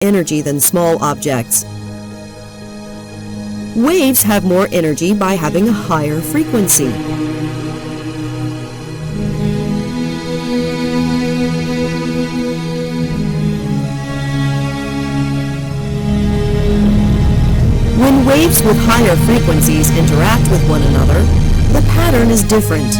energy than small objects. Waves have more energy by having a higher frequency. When waves with higher frequencies interact with one another, the pattern is different.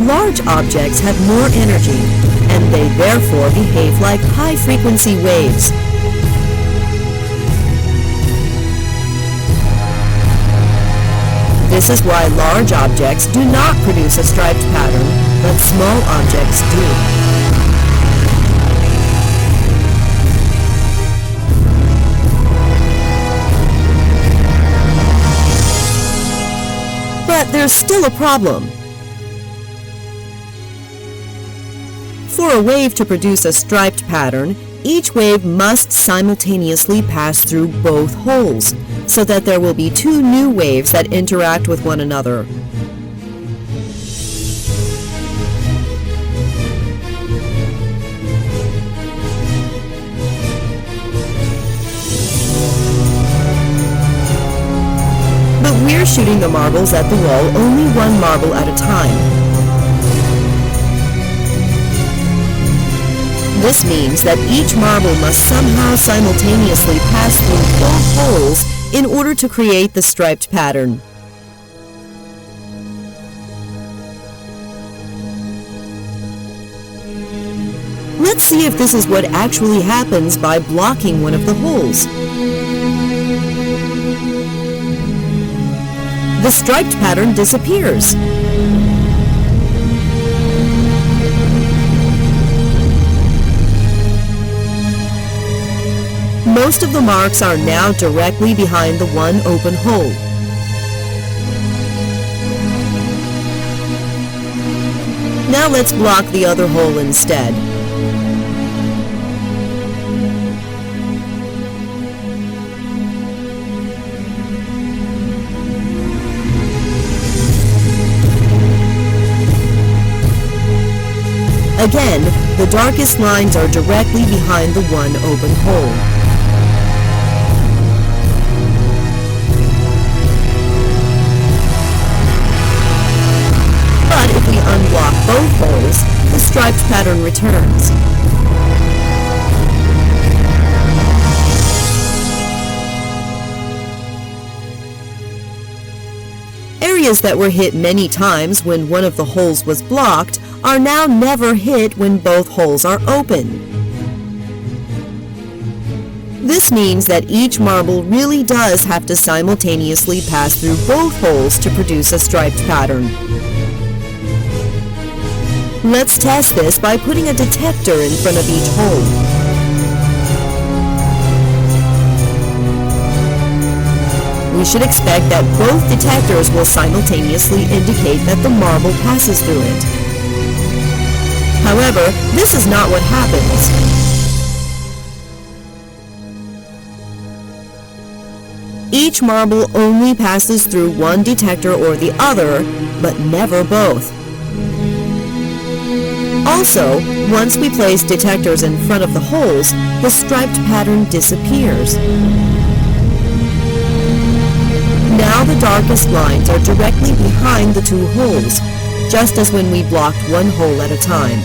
Large objects have more energy, and they therefore behave like high-frequency waves. This is why large objects do not produce a striped pattern, but small objects do. But there's still a problem. For a wave to produce a striped pattern, each wave must simultaneously pass through both holes, so that there will be two new waves that interact with one another. But we're shooting the marbles at the wall only one marble at a time. This means that each marble must somehow simultaneously pass through both holes in order to create the striped pattern. Let's see if this is what actually happens by blocking one of the holes. The striped pattern disappears. Most of the marks are now directly behind the one open hole. Now let's block the other hole instead. Again, the darkest lines are directly behind the one open hole. Unblock both holes, the striped pattern returns. Areas that were hit many times when one of the holes was blocked are now never hit when both holes are open. This means that each marble really does have to simultaneously pass through both holes to produce a striped pattern. Let's test this by putting a detector in front of each hole. We should expect that both detectors will simultaneously indicate that the marble passes through it. However, this is not what happens. Each marble only passes through one detector or the other, but never both. Also, once we place detectors in front of the holes, the striped pattern disappears. Now the darkest lines are directly behind the two holes, just as when we blocked one hole at a time.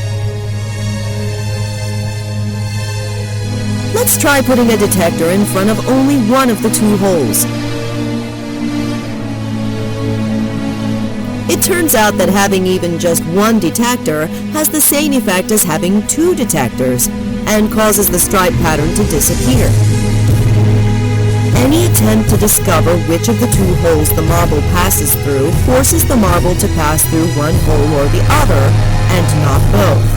Let's try putting a detector in front of only one of the two holes. It turns out that having even just one detector has the same effect as having two detectors and causes the stripe pattern to disappear. Any attempt to discover which of the two holes the marble passes through forces the marble to pass through one hole or the other, and not both.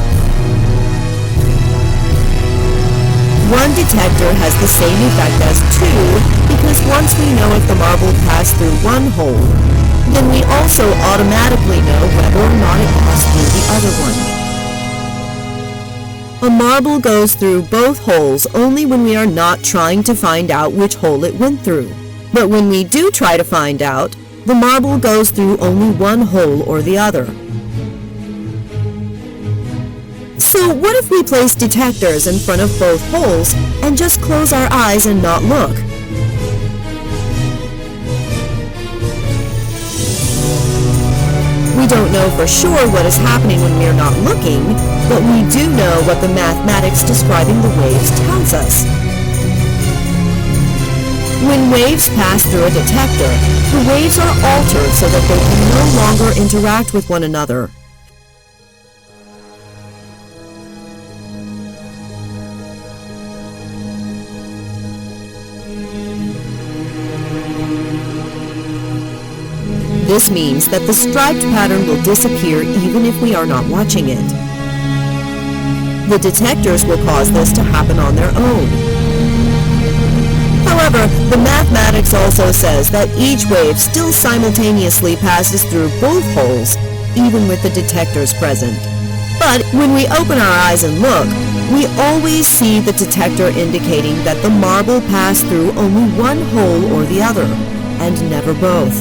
One detector has the same effect as two because once we know if the marble passed through one hole, then we also automatically know whether or not it passed through the other one. A marble goes through both holes only when we are not trying to find out which hole it went through. But when we do try to find out, the marble goes through only one hole or the other. So what if we place detectors in front of both holes and just close our eyes and not look? We don't know for sure what is happening when we are not looking, but we do know what the mathematics describing the waves tells us. When waves pass through a detector, the waves are altered so that they can no longer interact with one another. This means that the striped pattern will disappear even if we are not watching it. The detectors will cause this to happen on their own. However, the mathematics also says that each wave still simultaneously passes through both holes, even with the detectors present. But when we open our eyes and look, we always see the detector indicating that the marble passed through only one hole or the other, and never both.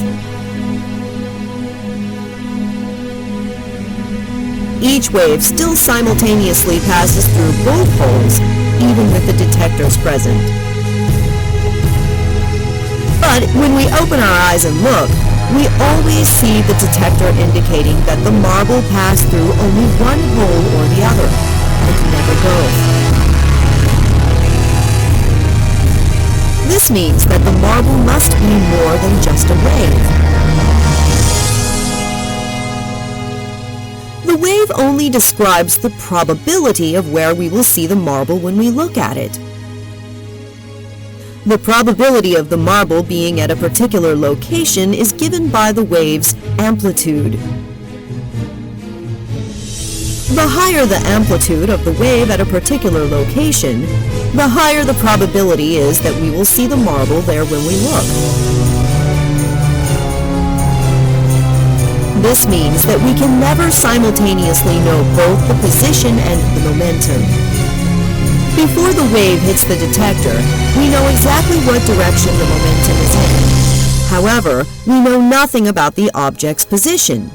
Each wave still simultaneously passes through both holes, even with the detectors present. But when we open our eyes and look, we always see the detector indicating that the marble passed through only one hole or the other, and never both. This means that the marble must be more than just a wave. The wave only describes the probability of where we will see the marble when we look at it. The probability of the marble being at a particular location is given by the wave's amplitude. The higher the amplitude of the wave at a particular location, the higher the probability is that we will see the marble there when we look. This means that we can never simultaneously know both the position and the momentum. Before the wave hits the detector, we know exactly what direction the momentum is in. However, we know nothing about the object's position.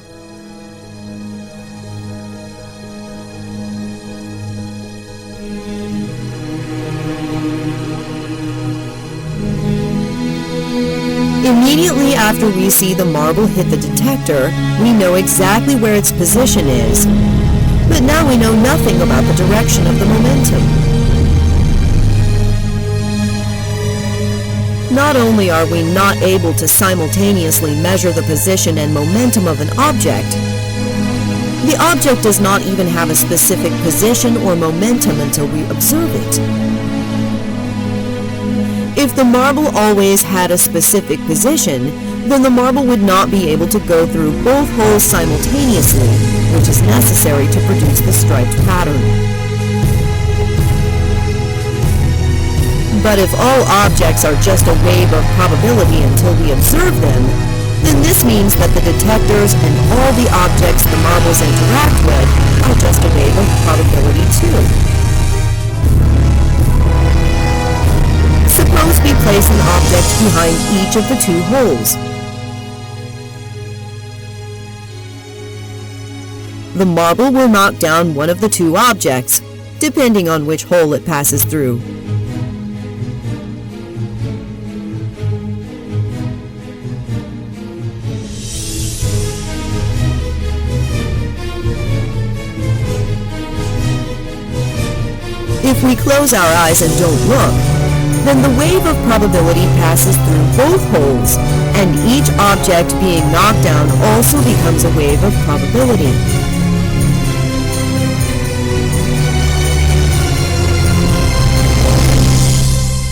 Immediately after we see the marble hit the detector, we know exactly where its position is, but now we know nothing about the direction of the momentum. Not only are we not able to simultaneously measure the position and momentum of an object, the object does not even have a specific position or momentum until we observe it. If the marble always had a specific position, then the marble would not be able to go through both holes simultaneously, which is necessary to produce the striped pattern. But if all objects are just a wave of probability until we observe them, then this means that the detectors and all the objects the marbles interact with are just a wave of probability too. Suppose we place an object behind each of the two holes. The marble will knock down one of the two objects, depending on which hole it passes through. If we close our eyes and don't look, then the wave of probability passes through both holes, and each object being knocked down also becomes a wave of probability.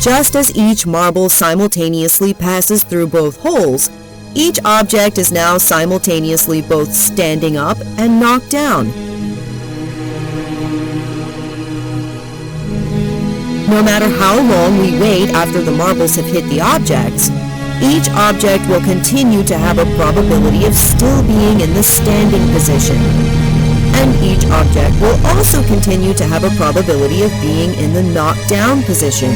Just as each marble simultaneously passes through both holes, each object is now simultaneously both standing up and knocked down. No matter how long we wait after the marbles have hit the objects, each object will continue to have a probability of still being in the standing position. And each object will also continue to have a probability of being in the knocked-down position.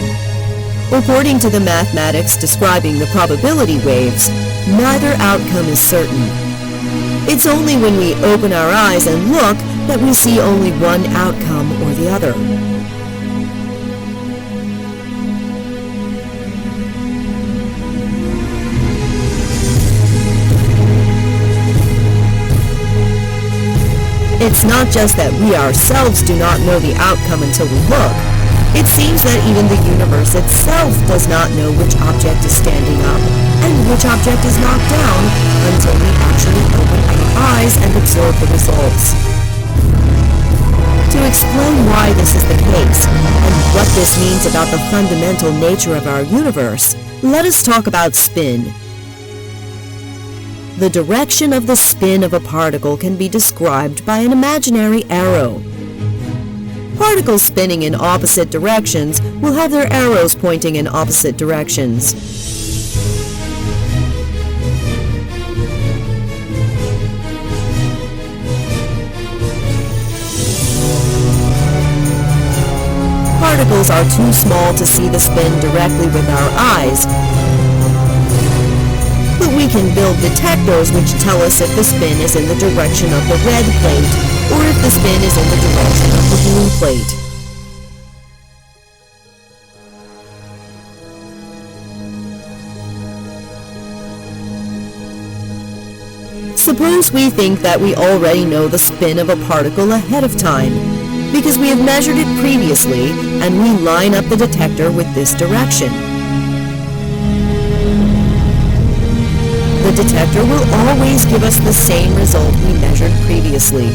According to the mathematics describing the probability waves, neither outcome is certain. It's only when we open our eyes and look that we see only one outcome or the other. It's not just that we ourselves do not know the outcome until we look. It seems that even the universe itself does not know which object is standing up and which object is knocked down until we actually open our eyes and observe the results. To explain why this is the case and what this means about the fundamental nature of our universe, let us talk about spin. The direction of the spin of a particle can be described by an imaginary arrow. Particles spinning in opposite directions will have their arrows pointing in opposite directions. Particles are too small to see the spin directly with our eyes, but we can build detectors which tell us if the spin is in the direction of the red plate or if the spin is in the direction of the blue plate. Suppose we think that we already know the spin of a particle ahead of time, because we have measured it previously and we line up the detector with this direction. The detector will always give us the same result we measured previously.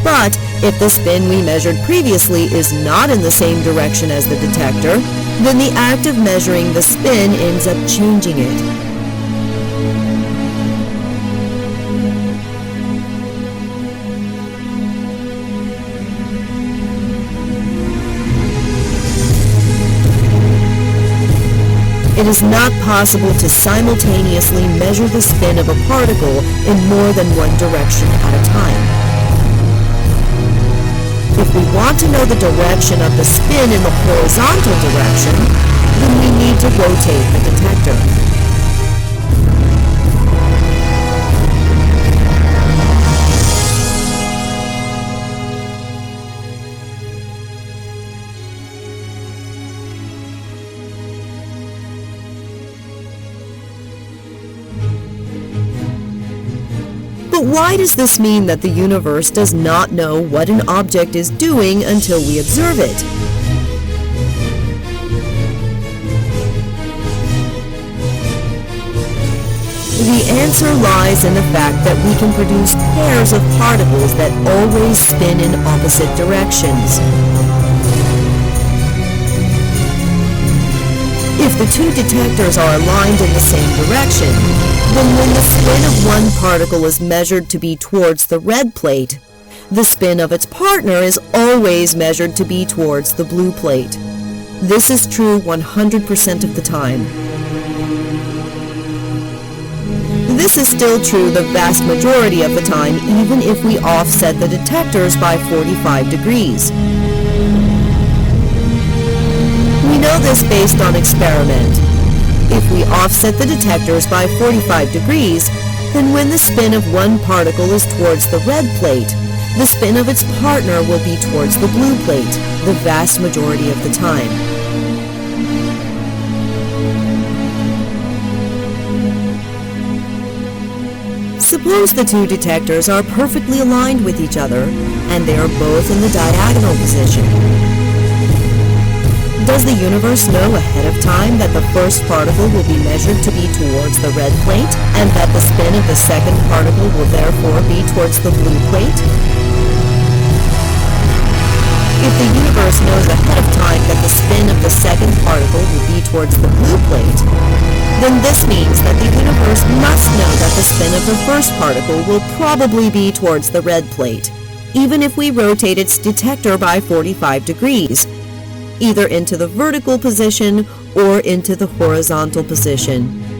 But if the spin we measured previously is not in the same direction as the detector, then the act of measuring the spin ends up changing it. It is not possible to simultaneously measure the spin of a particle in more than one direction at a time. If we want to know the direction of the spin in the horizontal direction, then we need to rotate the detector. But why does this mean that the universe does not know what an object is doing until we observe it? The answer lies in the fact that we can produce pairs of particles that always spin in opposite directions. If the two detectors are aligned in the same direction, then when the spin of one particle is measured to be towards the red plate, the spin of its partner is always measured to be towards the blue plate. This is true 100% of the time. This is still true the vast majority of the time, even if we offset the detectors by 45 degrees. We know this based on experiment. If we offset the detectors by 45 degrees, then when the spin of one particle is towards the red plate, the spin of its partner will be towards the blue plate, the vast majority of the time. Suppose the two detectors are perfectly aligned with each other, and they are both in the diagonal position. Does the universe know ahead of time that the first particle will be measured to be towards the red plate, and that the spin of the second particle will therefore be towards the blue plate? If the universe knows ahead of time that the spin of the second particle will be towards the blue plate, then this means that the universe must know that the spin of the first particle will probably be towards the red plate, even if we rotate its detector by 45 degrees, either into the vertical position or into the horizontal position.